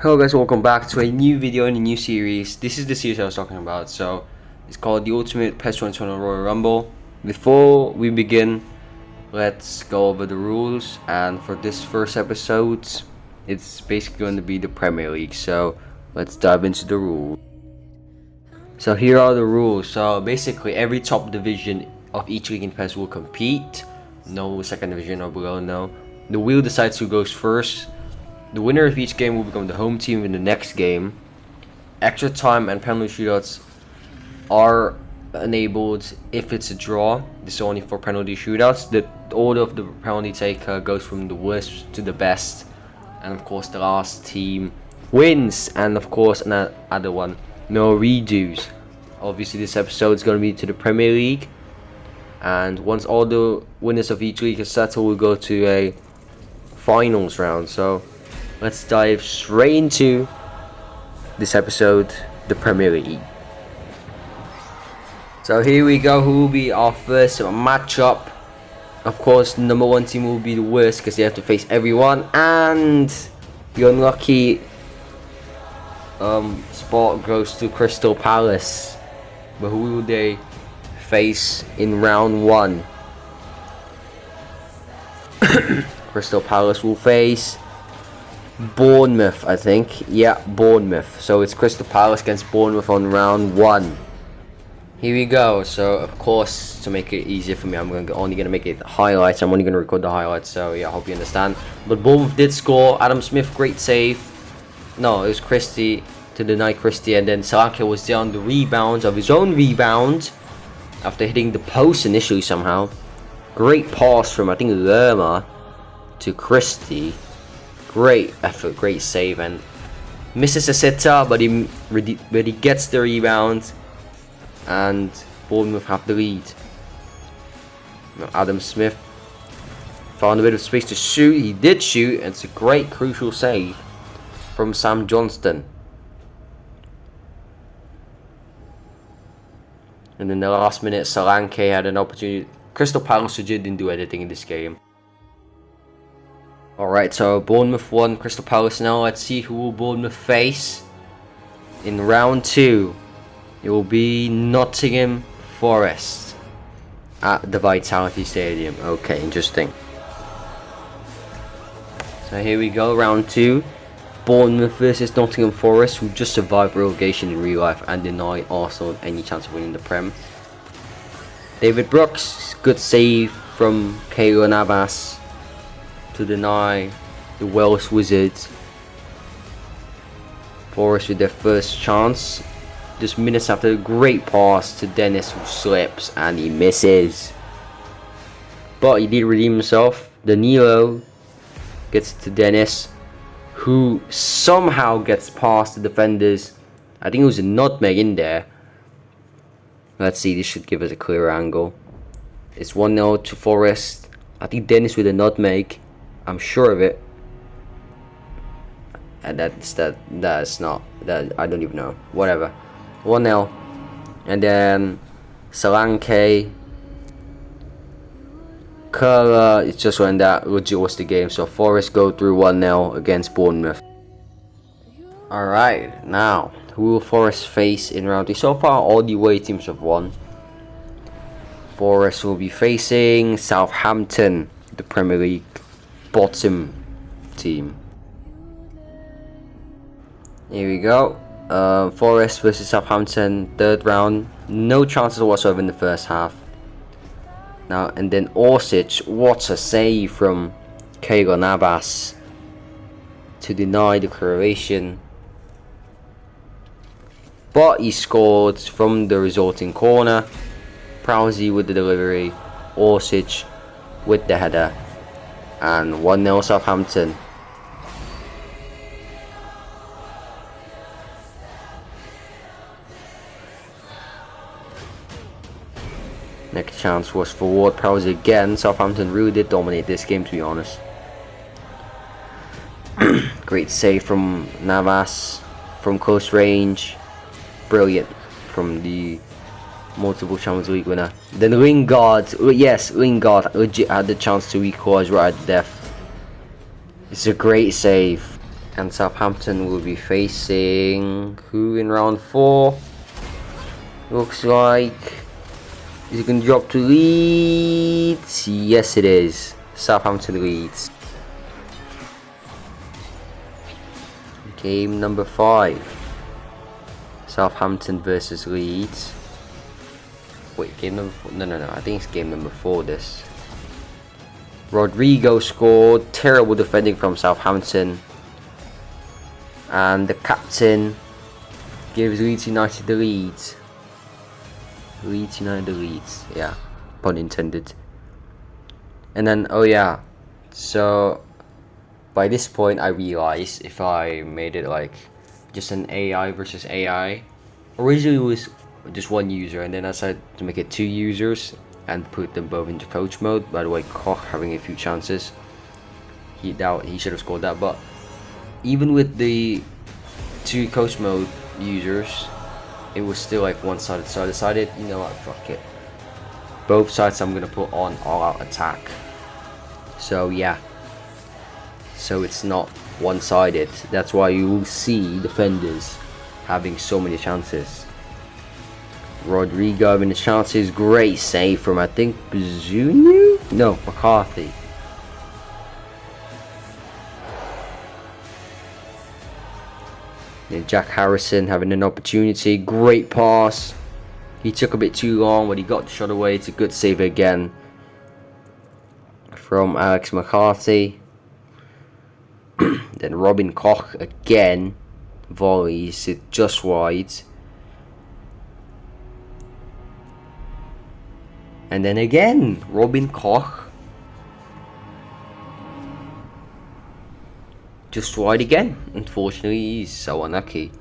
Hello guys, welcome back to a new video in a new series. This is the series I was talking about, so it's called the Ultimate PES 2020 Royal Rumble. Before we begin, let's go over the rules, and for this first episode, it's basically going to be the Premier League, so let's dive into the rules. So here are the rules. So basically every top division of each league in PES will compete. No second division or below, no. The wheel decides who goes first. The winner of each game will become the home team in the next game. Extra time and penalty shootouts are enabled if it's a draw. This is only for penalty shootouts. The order of the penalty taker goes from the worst to the best, and of course the last team wins. And of course another one, no redos. Obviously this episode is going to be to the Premier League, and once all the winners of each league is settled, we'll go to a finals round. So let's dive straight into this episode, the Premier League. So here we go. Who will be our first matchup? Of course, the number one team will be the worst because they have to face everyone, and the unlucky spot goes to Crystal Palace. But who will they face in round one? Crystal Palace will face Bournemouth, I think. Yeah, Bournemouth. So it's Crystal Palace against Bournemouth on round one. Here we go. So of course, to make it easier for me, I'm only gonna make it highlights. I'm only gonna record the highlights. So yeah, I hope you understand. But Bournemouth did score. Adam Smith, great save. No, it was Christie to deny Christie, and then Solanke was there on the rebound of his own rebound after hitting the post initially somehow. Great pass from I think Lerma to Christie. Great effort, great save, and misses a sitter, but he gets the rebound, and Bournemouth have the lead. Now Adam Smith found a bit of space to shoot. He did shoot, and it's a great crucial save from Sam Johnston. And in the last minute, Solanke had an opportunity. Crystal Palace legit didn't do anything in this game. Alright, so Bournemouth won, Crystal Palace now. Let's see who will Bournemouth face in round two. It will be Nottingham Forest at the Vitality Stadium. Okay, interesting. So here we go, round two. Bournemouth versus Nottingham Forest, who just survived relegation in real life and denied Arsenal any chance of winning the Prem. David Brooks, good save from Keylor Navas to deny the Welsh Wizards. Forest with their first chance. Just minutes after a great pass to Dennis, who slips and he misses. But he did redeem himself. Danilo gets to Dennis, who somehow gets past the defenders. I think it was a nutmeg in there. Let's see, this should give us a clearer angle. It's 1-0 to Forest. I think Dennis with a nutmeg. I'm sure of it. And that's not that, I don't even know. Whatever. 1-0. And then Solanke, Curler, it's just when that legit was the game. So Forest go through 1-0 against Bournemouth. Alright, now who will Forest face in round 3? So far all the away teams have won. Forest will be facing Southampton, the Premier League bottom team. Here we go. Forest versus Southampton, third round. No chances whatsoever in the first half. Now and then Orsic, what a save from Keylor Navas to deny the Croatian. But he scored from the resulting corner. Prowsey with the delivery, Orsic with the header, and 1-0 Southampton. Next chance was for Ward Prowsey again. Southampton really did dominate this game, to be honest. Great save from Navas from close range. Brilliant from the multiple Champions League winner. Then Lingard, yes, Lingard legit had the chance to equalise right at death. It's a great save. And Southampton will be facing who in round 4? Looks like, is it going to drop to Leeds? Yes it is. Southampton Leeds. Game number 5. Southampton versus Leeds. Wait, game number 4? No, I think it's game number 4 this. Rodrigo scored. Terrible defending from Southampton. And the captain gives Leeds United the lead. Leeds United the leads. Yeah, pun intended. And then, oh yeah. So, by this point I realized if I made it like just an AI versus AI. Originally it was just one user, and then I decided to make it 2 users and put them both into coach mode. By the way, Koch having a few chances. He should have scored that, but even with the 2 coach mode users, it was still like one-sided. So I decided, you know what, fuck it. Both sides I'm gonna put on all-out attack. So yeah. So it's not one-sided. That's why you will see defenders having so many chances. Rodrigo having the chances. Great save from, I think, Bazunu? No, McCarthy. Then Jack Harrison having an opportunity. Great pass. He took a bit too long, but he got the shot away. It's a good save again from Alex McCarthy. Then Robin Koch again volleys it just wide. And then again, Robin Koch just wide again. Unfortunately, he's so unlucky.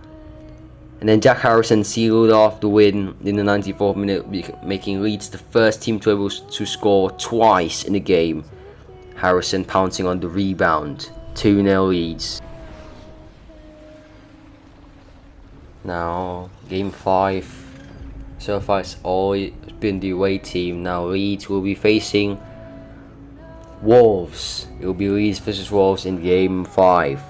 And then Jack Harrison sealed off the win in the 94th minute, making Leeds the first team to be able to score twice in the game. Harrison pouncing on the rebound. 2-0 Leeds. Now, game 5. So far it's always been the away team. Now Leeds will be facing Wolves. It will be Leeds versus Wolves in game 5.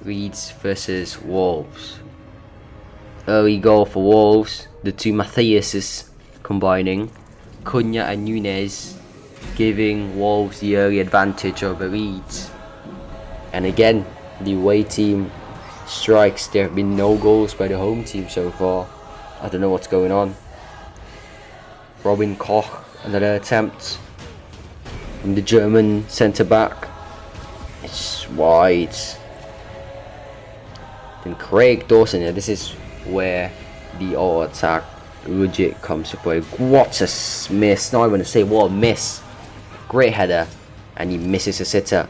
Leeds versus Wolves. Early goal for Wolves. The 2 Matthiases combining. Cunha and Nunez giving Wolves the early advantage over Leeds. And again, the away team strikes. There have been no goals by the home team so far. I don't know what's going on. Robin Koch, another attempt from the German centre back. It's wide. Then Craig Dawson. Yeah, this is where the all attack legit comes to play. What a miss! Not even to say what a miss. Great header, and he misses a sitter.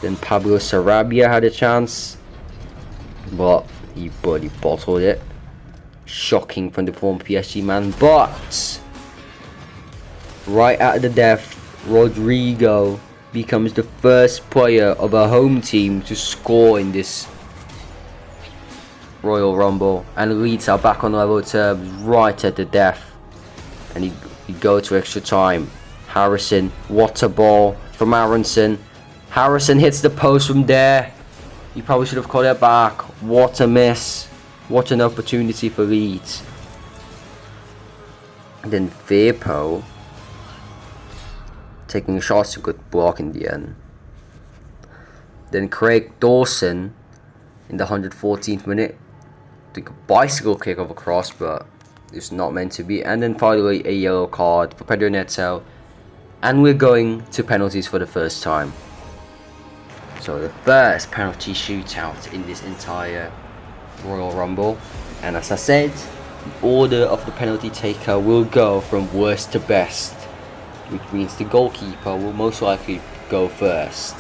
Then Pablo Sarabia had a chance, but he bottled it. Shocking from the former PSG man, but right at the death, Rodrigo becomes the first player of a home team to score in this Royal Rumble, and Leeds are back on level terms right at the death. And he go to extra time. Harrison, what a ball from Aronson. Harrison hits the post from there. He probably should have called it back. What a miss. What an opportunity for Leeds. And then Firpo taking shots, a good block in the end. Then Craig Dawson in the 114th minute. Took a bicycle kick of a cross, but it's not meant to be. And then finally a yellow card for Pedro Neto. And we're going to penalties for the first time. So the first penalty shootout in this entire Royal Rumble. And as I said, the order of the penalty taker will go from worst to best, which means the goalkeeper will most likely go first,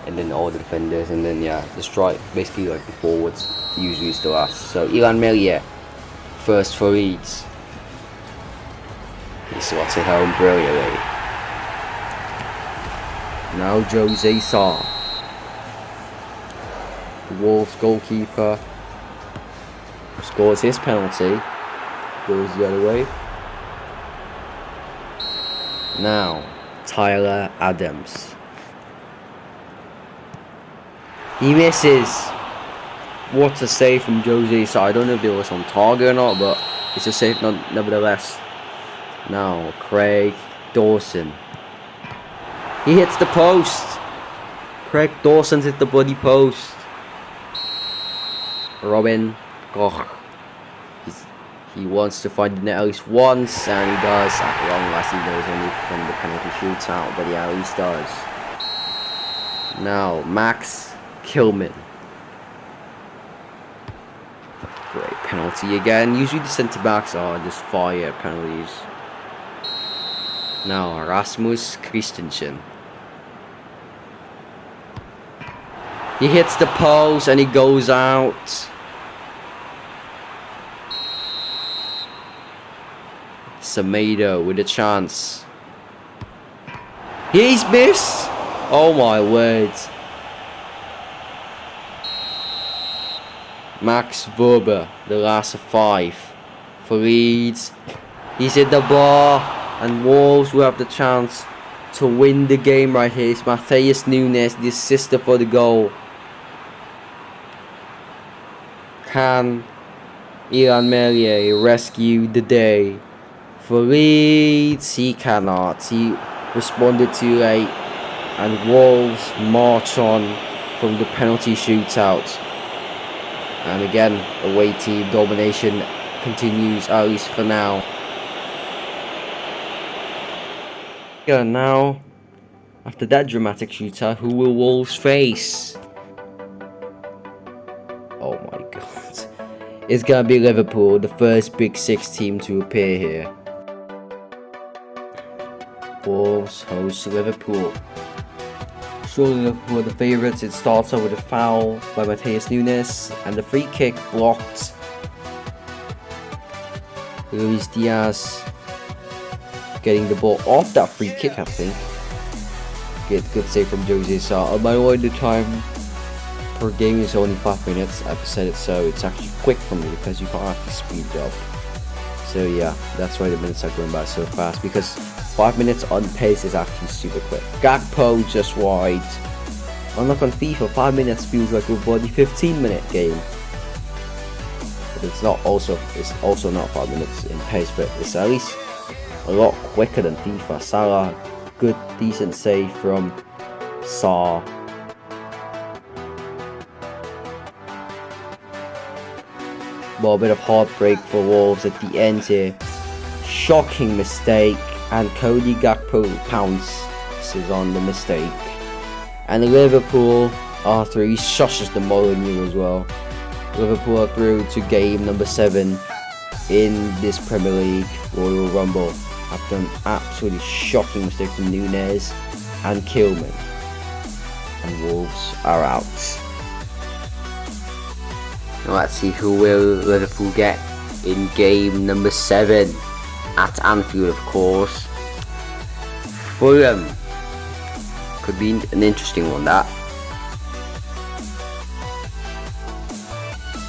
and then all the defenders, and then yeah, the strike, basically like the forwards usually is the last. So Ilan Melia first for Leeds. He slots it home brilliantly. Now Jose Sarr, the Wolves goalkeeper, scores his penalty, goes the other way. Now, Tyler Adams. He misses. What a save from Jose. So I don't know if it was on target or not, but it's a save nevertheless. Now, Craig Dawson. He hits the post. Craig Dawson hit the bloody post. Robin Koch. He wants to find the net at least once, and he does. At long last, he knows only from the penalty shootout, but yeah, at least does. Now, Max Kilman. Great penalty again. Usually the centre backs are just fire penalties. Now, Rasmus Christensen. He hits the post and he goes out. Semedo with a chance. He's missed. Oh my word. Max Verber, the last of 5 for Leeds. He's hit the bar, and Wolves will have the chance to win the game right here. It's Matheus Nunes, the assister for the goal. Can Ilan Melier rescue the day? For Leeds, he cannot. He responded too late, and Wolves march on from the penalty shootout. And again, away team domination continues, at least for now. Yeah, now, after that dramatic shootout, who will Wolves face? Oh my god. It's gonna be Liverpool, the first Big Six team to appear here. Wolves host Liverpool. Surely Liverpool are the favourites. It starts out with a foul by Matheus Nunes and the free kick blocked. Luis Diaz getting the ball off that free kick, I think. Good save from Jose Sa. By the way, the time per game is only 5 minutes. I've said it so it's actually quick for me because you can't have to speed it up. So yeah, that's why the minutes are going by so fast, because 5 minutes on pace is actually super quick. Gakpo just wide. Unlike on FIFA, 5 minutes feels like a bloody 15-minute game. But it's also not 5 minutes in pace, but it's at least a lot quicker than FIFA. Salah, good decent save from Sa. Well, a bit of heartbreak for Wolves at the end here. Shocking mistake, and Cody Gakpo pounces on the mistake. And Liverpool are through. He shushes the Molyneux as well. Liverpool are through to game number 7 in this Premier League Royal Rumble after an absolutely shocking mistake from Nunes and Kilman. And Wolves are out. Now let's see who will Liverpool get in game number 7 at Anfield, of course. Fulham. Could be an interesting one, that.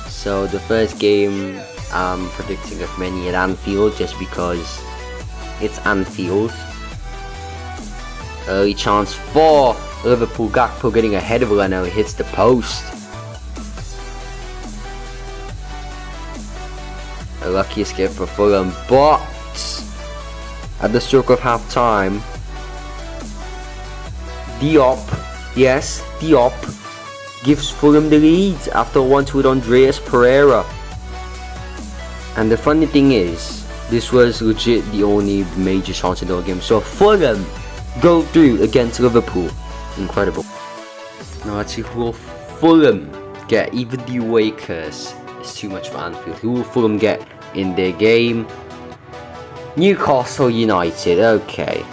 So the first game I'm predicting of many at Anfield, just because it's Anfield. Early chance for Liverpool. Gakpo getting ahead of Leno, hits the post. A lucky escape for Fulham, but at the stroke of half time, Diop gives Fulham the lead after once with Andreas Pereira. And the funny thing is, this was legit the only major chance in the whole game. So Fulham go through against Liverpool. Incredible. Now let's see who will Fulham get. Even the away curse is too much for Anfield. Who will Fulham get in their game? Newcastle United. Okay.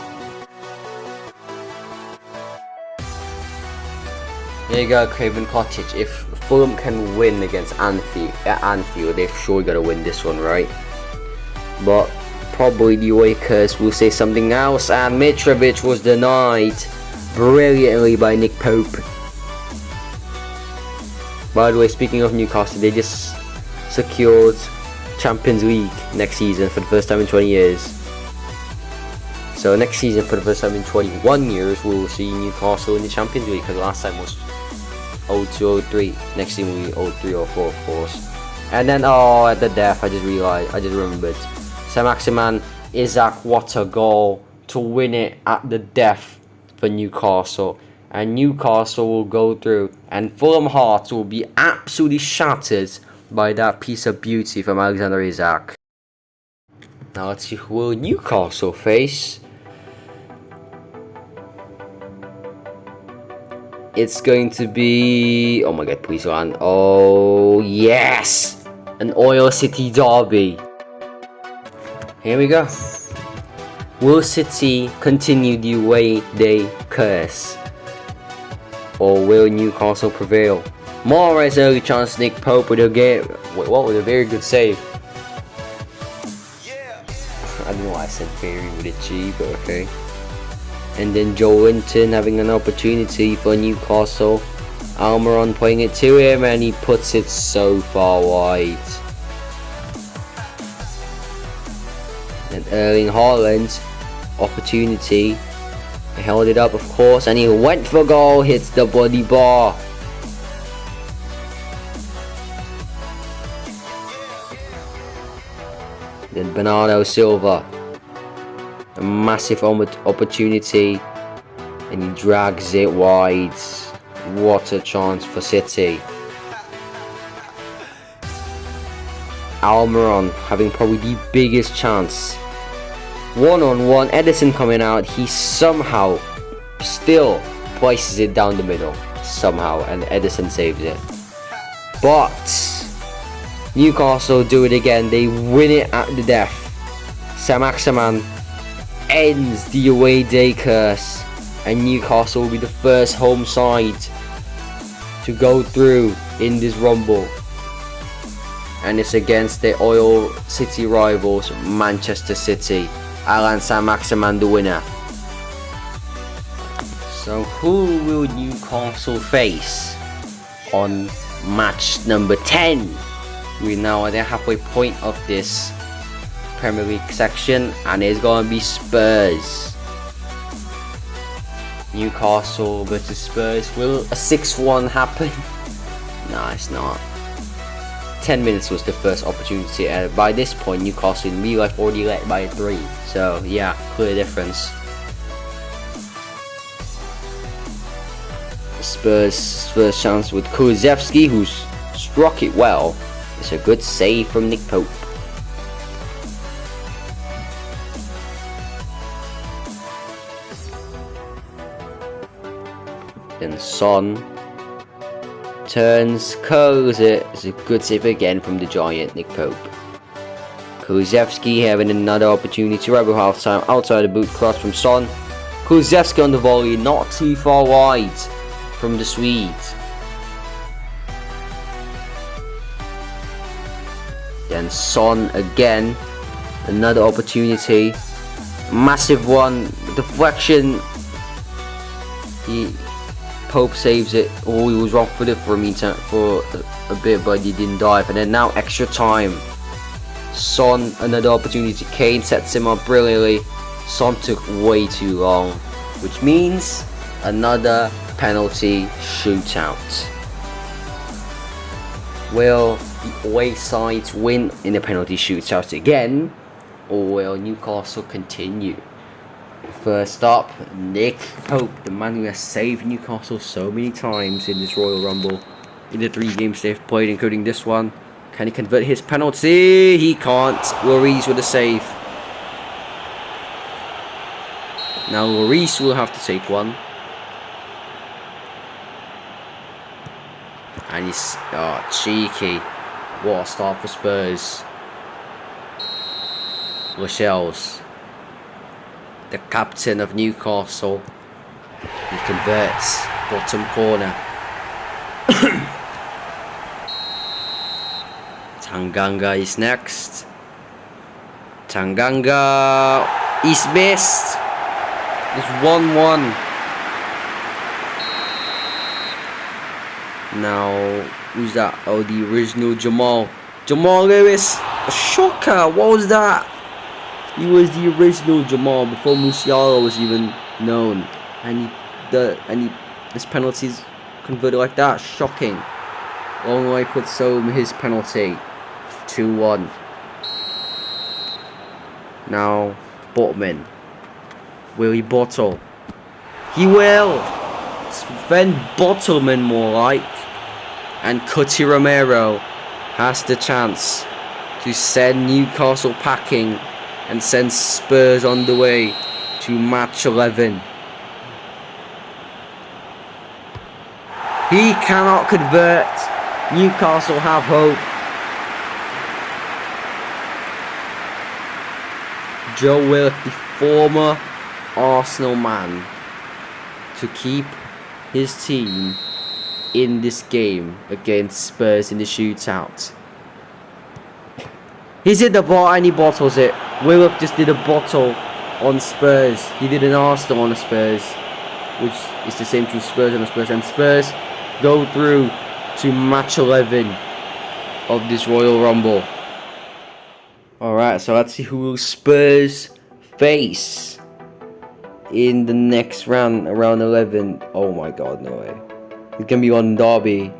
There you go, Craven Cottage. If Fulham can win against Anfield, they've sure got to win this one, right? But probably the away curse will say something else, and Mitrovic was denied brilliantly by Nick Pope. By the way, speaking of Newcastle, they just secured Champions League next season for the first time in 20 years. So next season, for the first time in 21 years, we'll see Newcastle in the Champions League, because last time was 02-03. Next season will be 03-04, of course. And then, at the death, I just remembered. Saint-Maximin, Isaac, what a goal to win it at the death for Newcastle. And Newcastle will go through, and Fulham hearts will be absolutely shattered by that piece of beauty from Alexander Isaac. Now let's see who will Newcastle face. It's going to be, oh my god, please run. Oh yes, an Oil City derby. Here we go. Will City continue the away day curse, or will Newcastle prevail? Mahrez early chance. Nick Pope with a very good save. I don't know why I said very with a G, but okay. And then Joe Linton having an opportunity for Newcastle. Almiron playing it to him, and he puts it so far wide. And Erling Haaland, opportunity. He held it up, of course, and he went for goal, hits the body bar. Then Bernardo Silva, a massive opportunity, and he drags it wide. What a chance for City. Almiron having probably the biggest chance. One-on-one, Edison coming out, he somehow still places it down the middle, somehow, and Edison saves it. But Newcastle do it again, they win it at the death. Saint-Maximin ends the away day curse, and Newcastle will be the first home side to go through in this rumble. And it's against the Oil City rivals, Manchester City. Alan Saint-Maximin the winner. So who will Newcastle face on match number 10? We're now at the halfway point of this Premier League section, and it's gonna be Spurs. Newcastle versus Spurs. Will a 6-1 happen? No, it's not. 10 minutes was the first opportunity, and by this point Newcastle in real life already led by 3. So yeah, clear difference. Spurs' first chance with Kulusevski, who's struck it well. It's a good save from Nick Pope. Then Son turns, curls it. It's a good save again from the giant Nick Pope. Kulusevski having another opportunity right before half time, outside the boot, cross from Son. Kulusevski on the volley, not too far wide from the Swede. Then Son again, another opportunity, massive one, deflection. Pope saves it. Oh, he was wrong footed for a bit, but he didn't dive. And then now extra time. Son, another opportunity. Kane sets him up brilliantly. Son took way too long, which means another penalty shootout. Will the away sides win in the penalty shootout again, or will Newcastle continue? First up, Nick Pope, the man who has saved Newcastle so many times in this Royal Rumble, in the 3 games they've played, including this one. Can he convert his penalty? He can't. Lloris with a save. Now Lloris will have to take one. And he's cheeky. What a start for Spurs. Lascelles, the captain of Newcastle, he converts, bottom corner. Tanganga is next. Tanganga, he's missed. It's 1-1. Now, who's that? Oh, the original Jamal Lewis. A shocker. What was that? He was the original Jamal before Musiala was even known, and this penalty is converted like that. Shocking. Long way puts home his penalty. 2-1. Now Botman. Will he bottle? He will. Sven Bottleman more like. And Cuti Romero has the chance to send Newcastle packing and send Spurs on the way to match 11. He cannot convert. Newcastle have hope. Joe Willock, the former Arsenal man, to keep his team in this game against Spurs in the shootout. He's hit the ball and he bottles it. Willock just did a bottle on Spurs. He did an Arsenal on Spurs, which is the same to Spurs on Spurs. And Spurs go through to match 11 of this Royal Rumble. Alright, so let's see who will Spurs face in the next round, around 11. Oh my god, no way. It's gonna be on Derby.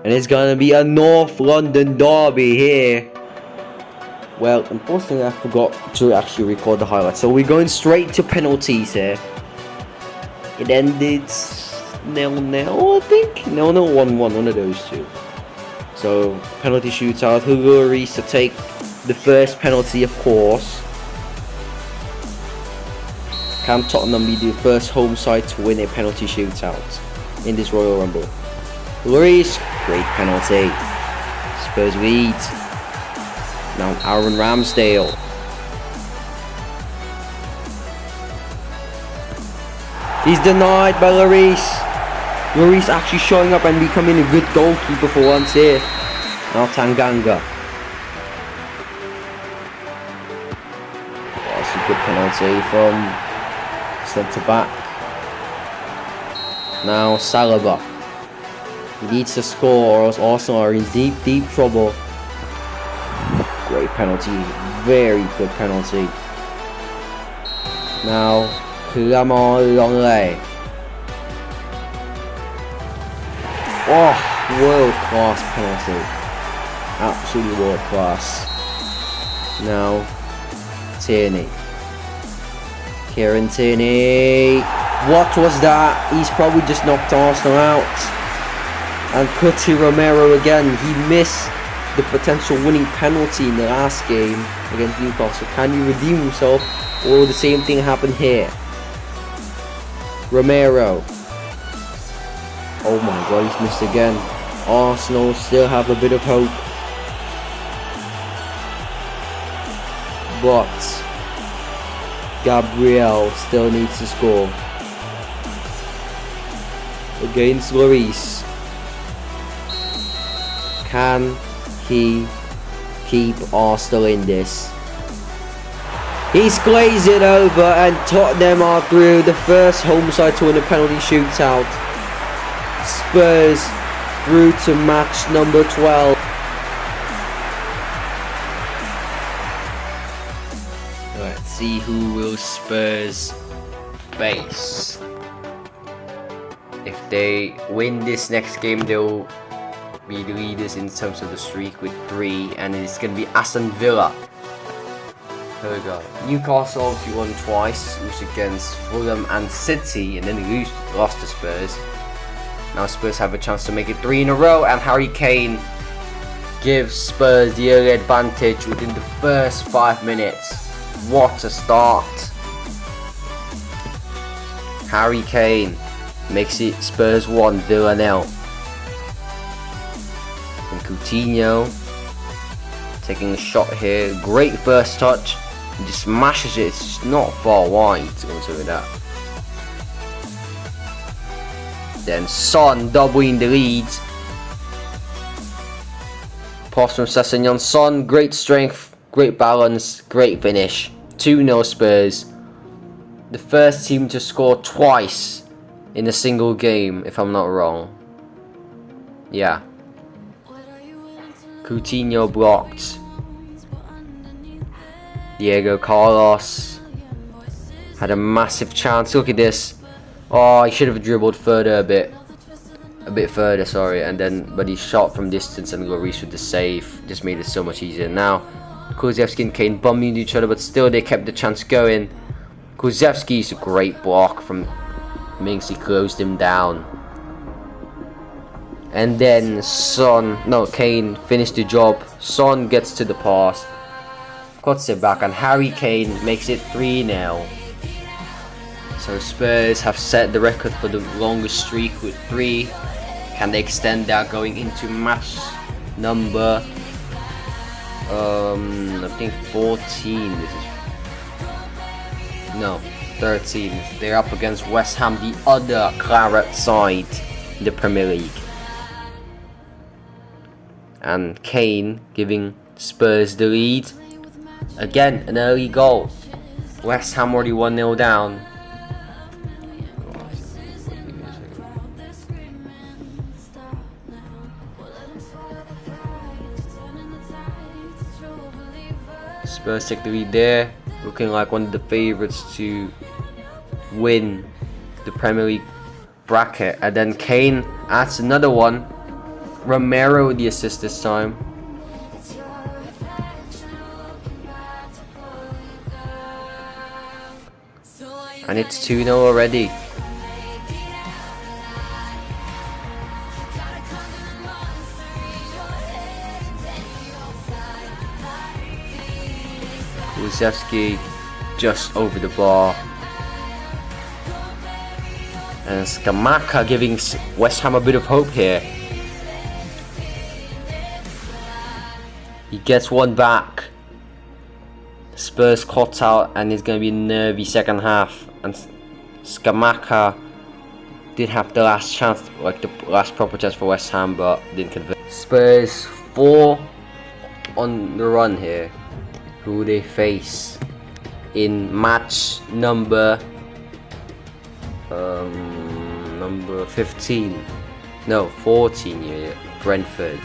And it's gonna be a North London Derby here. Well, unfortunately I forgot to actually record the highlights. So we're going straight to penalties here. It ended 0-0, I think? 0-0, 1-1, one of those two. So, penalty shootout. Hugo Lloris to take the first penalty, of course. Can Tottenham be the first home side to win a penalty shootout in this Royal Rumble? Lloris, great penalty. Spurs lead. Now Aaron Ramsdale. He's denied by Lloris. Lloris actually showing up and becoming a good goalkeeper for once here. Now Tanganga. That's a good penalty from centre back. Now Saliba. He needs to score or else Arsenal are in deep trouble. Great penalty. Very good penalty. Now Clement Longley. Oh, world class penalty. Absolutely world class. Now Tierney. Kieran Tierney. What was that? He's probably just knocked Arsenal out. And Cuti Romero again. He missed the potential winning penalty in the last game against Newcastle. Can he redeem himself, or will the same thing happen here? Romero. Oh my god, he's missed again. Arsenal still have a bit of hope. But Gabriel still needs to score. Against Lloris. Can he keep Arsenal in this? He's glazed it over and Tottenham are through, the first home side to win a penalty shootout. Spurs through to match number 12. Let's see who will Spurs face. If they win this next game, they'll be the leaders in terms of the streak with 3, and it's going to be Aston Villa. Here we go. Newcastle obviously won twice, it was against Fulham and City, and then they lost to Spurs. Now Spurs have a chance to make it 3 in a row, and Harry Kane gives Spurs the early advantage within the first 5 minutes. What a start. Harry Kane makes it Spurs 1, Villa 0. And Coutinho taking a shot here. Great first touch. He just smashes it. It's not far wide. With that. Then Son doubling the lead. Pass from Sessegnon. Son, great strength, great balance, great finish. 2-0 Spurs. The first team to score twice in a single game, if I'm not wrong. Yeah. Coutinho blocked. Diego Carlos had a massive chance. Look at this. Oh, he should have dribbled further a bit further, sorry, and then but he shot from distance and Lloris with the save. Just made it so much easier. Now Kulusevski and Kane bumping into each other, but still they kept the chance going. Kulusevski's a great block from Minks. He closed him down. And then Kane finished the job. Son gets to the pass, cuts it back, and Harry Kane makes it 3-0. So Spurs have set the record for the longest streak with 3. Can they extend that going into match number I think 14? This is 13. They're up against West Ham, the other claret side in the Premier League. And Kane giving Spurs the lead. Again, an early goal. West Ham already 1-0 down. Spurs take the lead there, looking like one of the favourites to win the Premier League bracket. And then Kane adds another one. Romero with the assist this time. And it's 2-0 already. Kulusevski just over the bar. And Scamacca giving West Ham a bit of hope here. He gets one back. Spurs caught out, and it's going to be a nervy second half. And Scamacca did have the last chance, like the last proper chance for West Ham, but didn't convert. Spurs 4 on the run here. Who they face in match number 15. No, 14. Yeah, Brentford.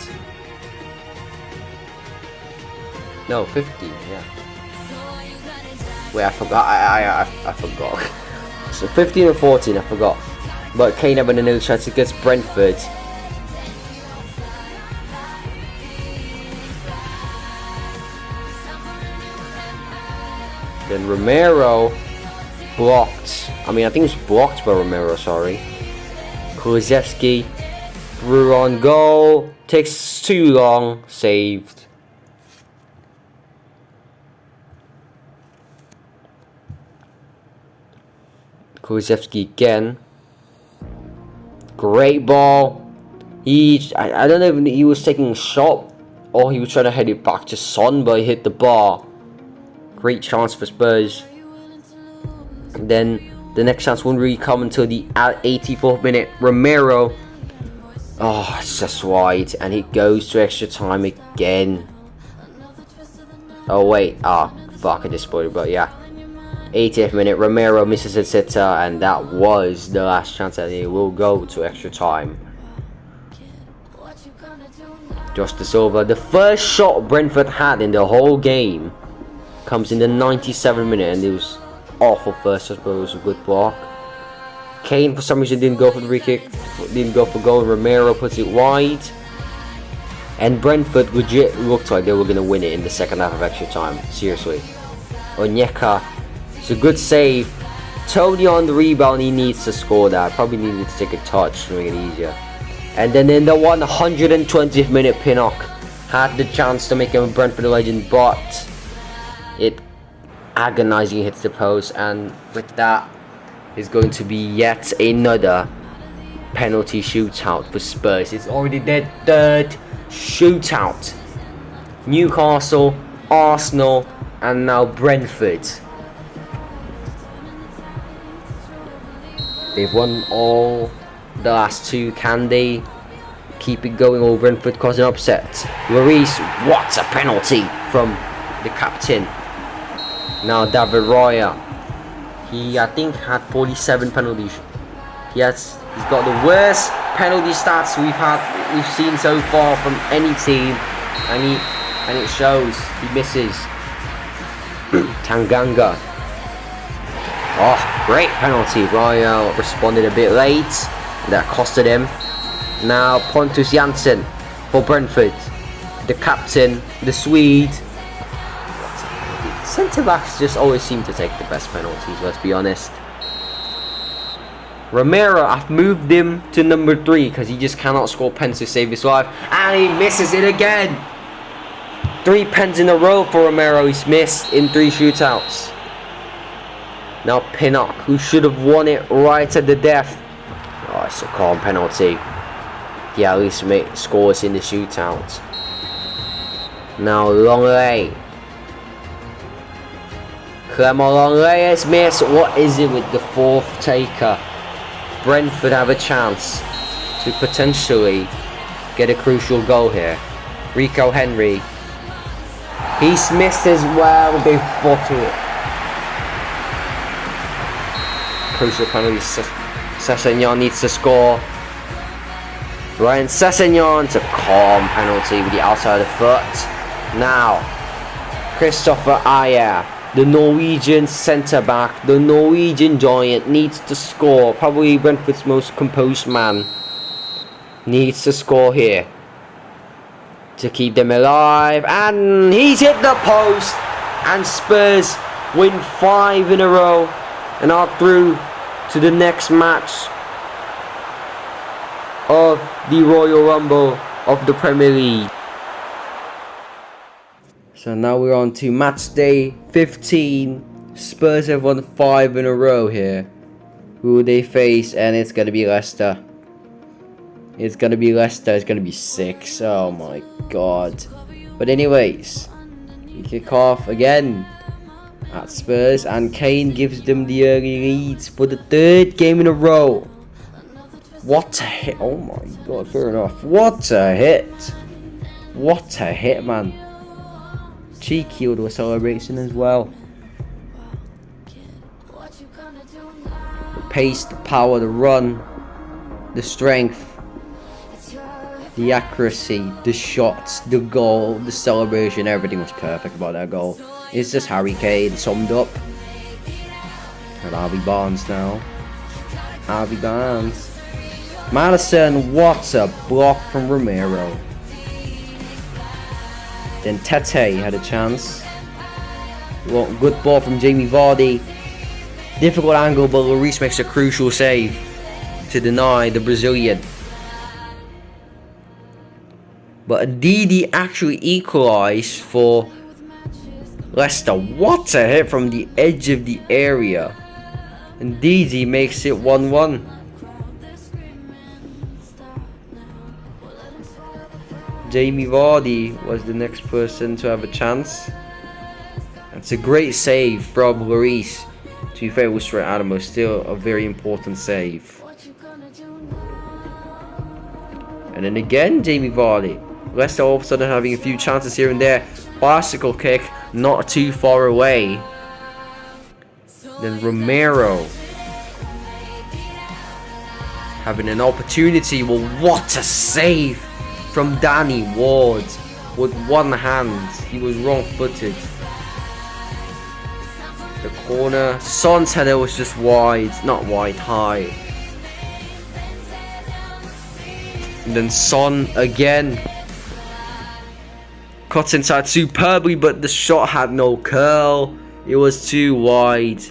No, 15. Yeah. Wait, I forgot. I forgot. So 15 or 14, I forgot. But Kane having another chance against Brentford. Then Romero blocked. I think it was blocked by Romero, sorry. Kulusevski threw on goal. Takes too long. Saved. Kulusevski again. Great ball. I don't know if he was taking a shot or he was trying to head it back to Son, but he hit the bar. Great chance for Spurs. And then the next chance wouldn't really come until the 84th minute. Romero. Oh, it's just wide. And it goes to extra time again. Oh, wait. Fuck, I just spoiled it, but yeah. 80th minute, Romero misses a sitter, and that was the last chance, and it will go to extra time. Justice over. The first shot Brentford had in the whole game comes in the 97th minute, and it was awful first, but it was a good block. Kane for some reason didn't go for the free kick, didn't go for goal. Romero puts it wide, and Brentford legit looked like they were going to win it in the second half of extra time. Seriously. Onyeka, it's a good save. Tony on the rebound, he needs to score that. Probably needed to take a touch to make it easier. And then in the 120th minute, Pinnock had the chance to make him a Brentford legend, but it agonizingly hits the post, and with that is going to be yet another penalty shootout for Spurs. It's already their third shootout. Newcastle, Arsenal, and now Brentford. They've won all the last two. Can they keep it going, or Brentford cause an upset? Lloris, what a penalty from the captain. Now David Raya, he I think had 47 penalties. He's got the worst penalty stats we've seen so far from any team, and it shows. He misses. Tanganga. Oh, great penalty. Royal responded a bit late. That costed him. Now Pontus Jansson for Brentford. The captain, the Swede. Centre-backs just always seem to take the best penalties, let's be honest. Romero, I've moved him to number 3 because he just cannot score pens to save his life. And he misses it again. 3 pens in a row for Romero. He's missed in 3 shootouts. Now Pinnock, who should have won it right at the death. Oh, it's a calm penalty. He at least scores in the shootout. Now Longley. Clement Longley has missed. What is it with the 4th taker? Brentford have a chance to potentially get a crucial goal here. Rico Henry. He's missed as well. They bottle it. Crucial penalty. Sessegnon needs to score. Ryan Sessegnon. It's a calm penalty with the outside of the foot. Now, Christopher Ayer, the Norwegian centre-back, the Norwegian giant, needs to score. Probably Brentford's most composed man. Needs to score here to keep them alive. And he's hit the post. And Spurs win 5 in a row and are through to the next match of the Royal Rumble of the Premier League. So now we're on to match day 15. Spurs have won 5 in a row here. Who will they face? And it's going to be Leicester. It's going to be Leicester. It's going to be 6. Oh my god. But anyways, we kick off again at Spurs. And Kane gives them the early leads for the 3rd game in a row. What a hit. Oh my god, fair enough. What a hit. What a hit, man. Cheeky with a celebration as well. The pace, the power, the run, the strength, the accuracy, the shots, the goal, the celebration, everything was perfect about that goal. It's just Harry Kane summed up. And Harvey Barnes now. Harvey Barnes. Maddison, what a block from Romero. Then Tete had a chance. Well, good ball from Jamie Vardy. Difficult angle, but Lloris makes a crucial save to deny the Brazilian. But Ndidi actually equalised for Leicester. What a hit from the edge of the area. Ndidi makes it 1-1. Jamie Vardy was the next person to have a chance. That's a great save from Lloris. To be fair, it was straight at him, but still a very important save. And then again, Jamie Vardy. Leicester all of a sudden having a few chances here and there. Bicycle kick, not too far away. Then Romero having an opportunity. Well, what a save from Danny Ward with one hand. He was wrong-footed. The corner. Son's header was just wide, not wide, high. And then Son again. Cuts inside superbly, but the shot had no curl. It was too wide.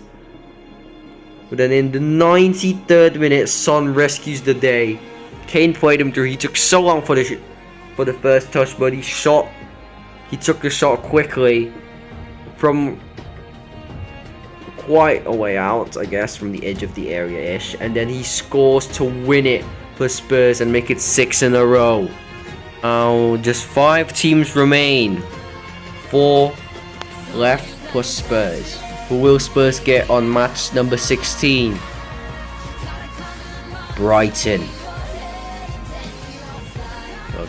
But then in the 93rd minute, Son rescues the day. Kane played him through. He took so long for the first touch, but he took the shot quickly from quite a way out, I guess, from the edge of the area-ish. And then he scores to win it for Spurs and make it 6 in a row. Now, just 5 teams remain. 4 left plus Spurs. Who will Spurs get on match number 16? Brighton.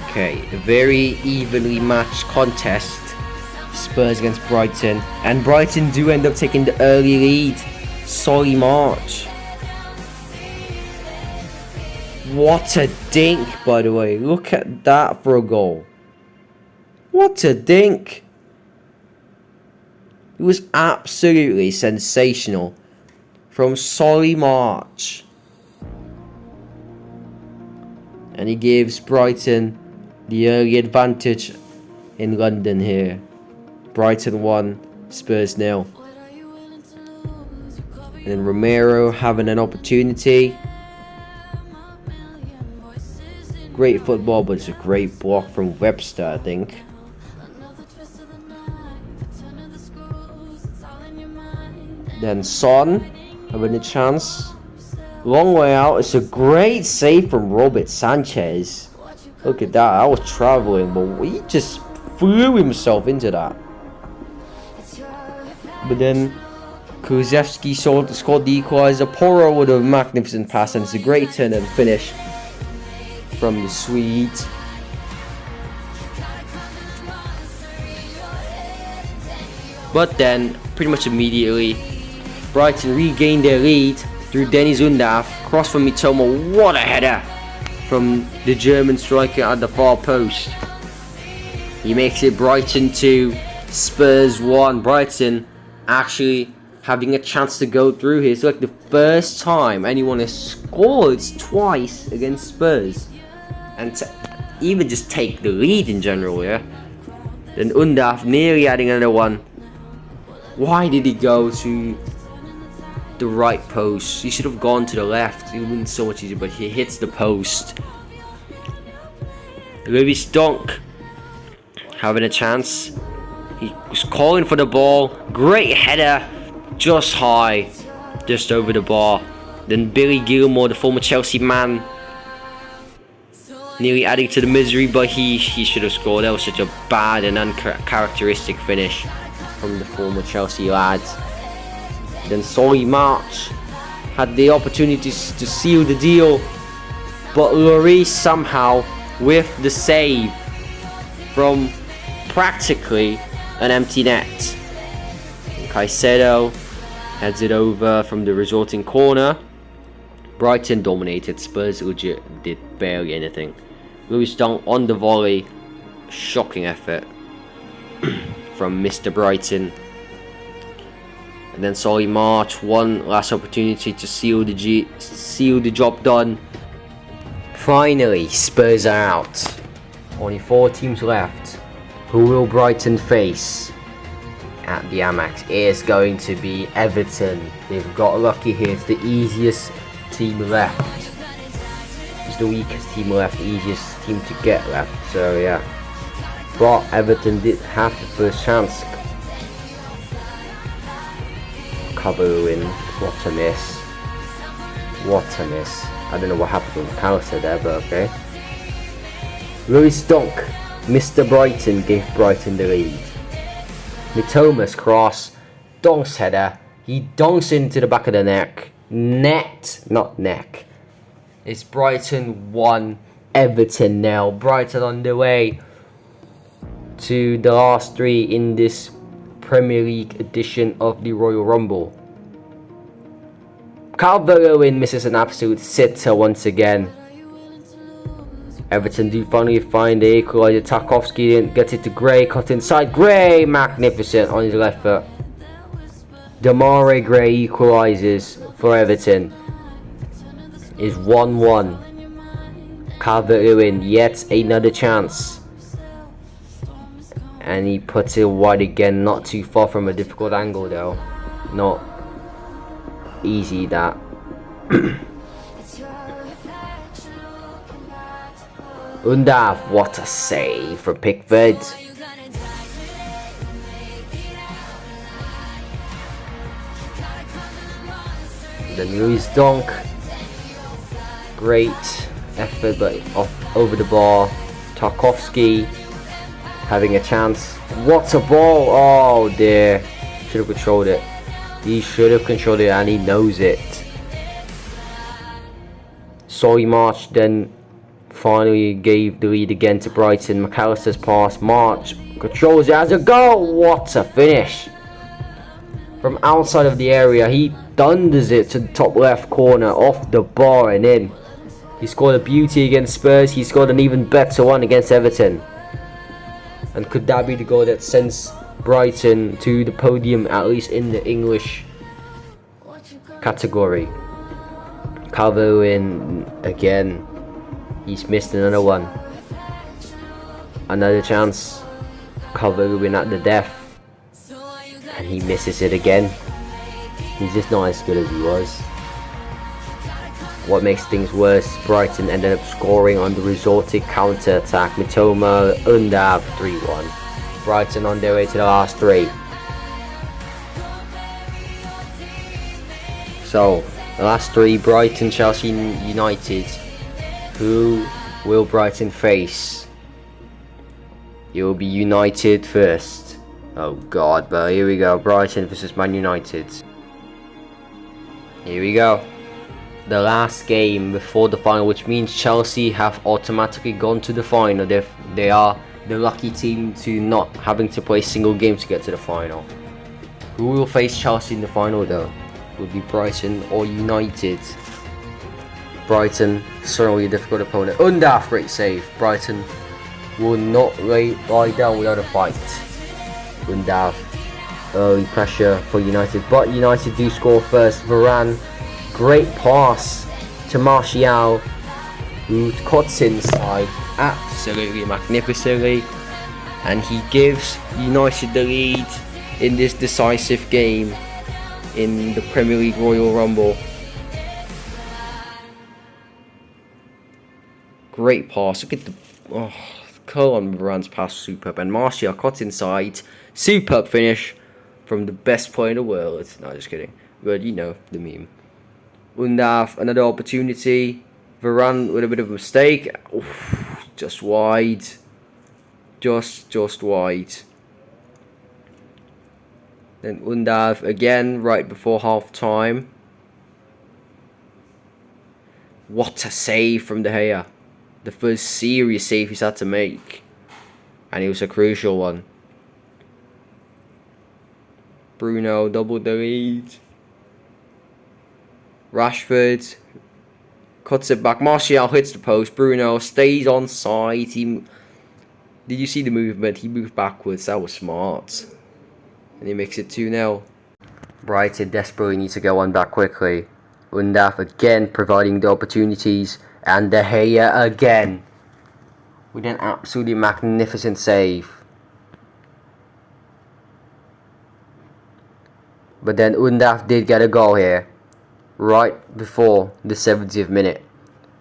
Okay, a very evenly matched contest. Spurs against Brighton. And Brighton do end up taking the early lead. Solly March. What a dink, by the way. Look at that for a goal. What a dink. It was absolutely sensational from Solly March. And he gives Brighton the early advantage in London here. Brighton 1, Spurs 0. And then Romero having an opportunity. Great football, but it's a great block from Webster, I think. Then Son having a chance. Long way out. It's a great save from Robert Sanchez. Look at that. I was travelling, but he just threw himself into that. But then Kulusevski scored the equaliser. Porro with a magnificent pass, and it's a great turn and finish from the Swedes. But then, pretty much immediately, Brighton regained their lead through Dennis Undav. Cross from Mitoma. What a header from the German striker at the far post. He makes it Brighton 2, Spurs 1. Brighton actually having a chance to go through here. It's like the first time anyone has scored twice against Spurs. And to even just take the lead in general, yeah. Then Undav nearly adding another one. Why did he go to the right post? He should have gone to the left. It would have been so much easier, but he hits the post. Lewis Dunk having a chance. He was calling for the ball. Great header. Just high. Just over the bar. Then Billy Gilmore, the former Chelsea man, nearly adding to the misery, but he should have scored. That was such a bad and uncharacteristic finish from the former Chelsea lad. Then Solly March had the opportunity to seal the deal, but Lloris somehow with the save from practically an empty net. Caicedo heads it over from the resorting corner. Brighton dominated. Spurs legit did barely anything. Lewis Dunk on the volley. Shocking effort from Mr. Brighton. And then Solly March, one last opportunity to seal the job done. Finally, Spurs are out. Only 4 teams left. Who will Brighton face at the Amex? It is going to be Everton. They've got lucky here. It's the easiest team left. It's the weakest team left, the easiest team to get left. So yeah. But Everton did have the first chance. Cover win. What a miss. What a miss. I don't know what happened with McAllister there, but okay. Lewis Dunk, Mr. Brighton, gave Brighton the lead. Mitoma's cross. Dunk's header. He dunks into the back of the neck. Net, not neck. It's Brighton 1, Everton 0. Brighton on the way to the last 3 in this Premier League edition of the Royal Rumble. Calvert-Lewin misses an absolute sitter once again. Everton do finally find the equaliser. Tarkowski didn't get it to Gray. Cut inside. Gray, magnificent on his left foot. Demarai Gray equalises for Everton. Is 1-1. Calvert-Lewin, yet another chance. And he puts it wide again, not too far from a difficult angle though. Not easy that. Undav, what a save from Pickford. Then Lewis Dunk. Great effort, but off over the bar. Tarkowski having a chance. What a ball! Oh dear. Should have controlled it. He should have controlled it, and he knows it. Solly March then finally gave the lead again to Brighton. McAllister's pass. March controls it as a goal. What a finish! From outside of the area, he thunders it to the top left corner, off the bar and in. He scored a beauty against Spurs. He scored an even better one against Everton. And could that be the goal that sends Brighton to the podium, at least in the English category. Calvert-Lewin again. He's missed another one. Another chance. Calvert-Lewin at the death. And he misses it again. He's just not as good as he was. What makes things worse, Brighton ended up scoring on the resorted counter-attack. Mitoma, Undav, 3-1. Brighton on their way to the last three. So, the last three, Brighton, Chelsea, United. Who will Brighton face? It will be United first. Oh god, but here we go. Brighton versus Man United. Here we go. The last game before the final, which means Chelsea have automatically gone to the final. They are the lucky team to not having to play a single game to get to the final. Who will face Chelsea in the final though? Will be Brighton or United? Brighton, certainly a difficult opponent. Undav, great save. Brighton will not lie down without a fight. Undav, early pressure for United, but United do score first. Varane, great pass to Martial, who cuts inside absolutely magnificently, and he gives United the lead in this decisive game in the Premier League Royal Rumble. Great pass. Look at the curl on Varane's pass, superb, and Martial cuts inside. Superb finish from the best player in the world. No, just kidding. But you know the meme. Undav, another opportunity. Varane with a bit of a mistake. Oof, just wide. Just wide. Then Undav again right before half time. What a save from De Gea. The first serious save he's had to make. And it was a crucial one. Bruno doubled the lead. Rashford cuts it back. Martial hits the post. Bruno stays on side. Did you see the movement? He moved backwards. That was smart. And he makes it 2-0. Brighton desperately need to go on back quickly. Undav again providing the opportunities. And De Gea again with an absolutely magnificent save. But then Undav did get a goal here. Right before the 70th minute.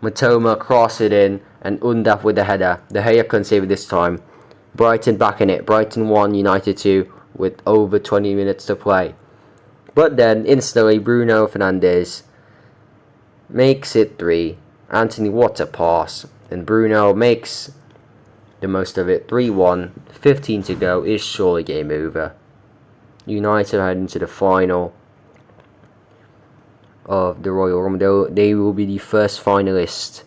Mitoma crossed it in and Undav with the header. De Gea couldn't save it this time. Brighton back in it. Brighton 1, United 2 with over 20 minutes to play. But then instantly Bruno Fernandes makes it 3. Anthony, what a pass. And Bruno makes the most of it. 3-1. 15 to go. Is surely game over. United head into the final of the Royal Rumble. They will be the first finalist.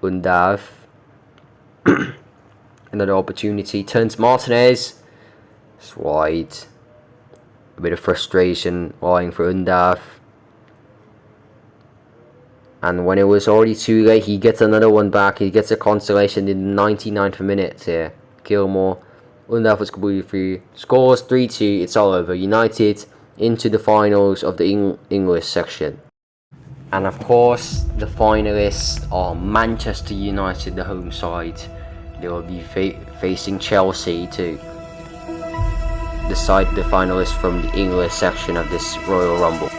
Undav. Another opportunity. Turns Martinez. It's wide. A bit of frustration lying for Undav. And when it was already too late, he gets another one back. He gets a consolation in the 99th minute here. Gilmore. Undav was completely free. Scores 3-2. It's all over. United into the finals of the English section. And of course, the finalists are Manchester United, the home side. They will be facing Chelsea to decide the finalists from the English section of this Royal Rumble.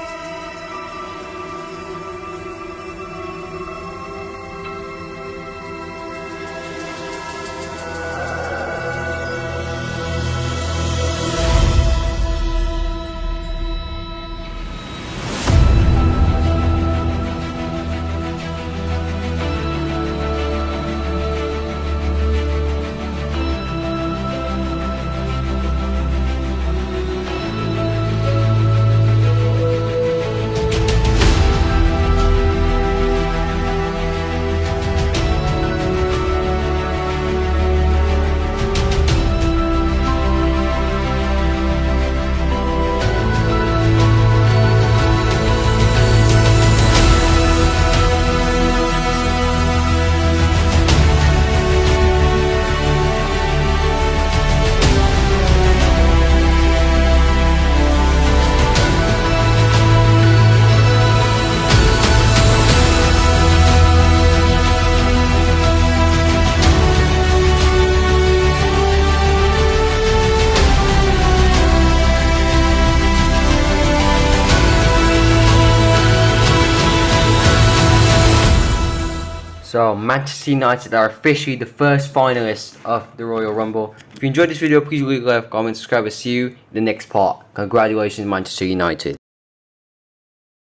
So Manchester United are officially the first finalists of the Royal Rumble. If you enjoyed this video, please leave a like, comment, subscribe, and see you in the next part. Congratulations, Manchester United.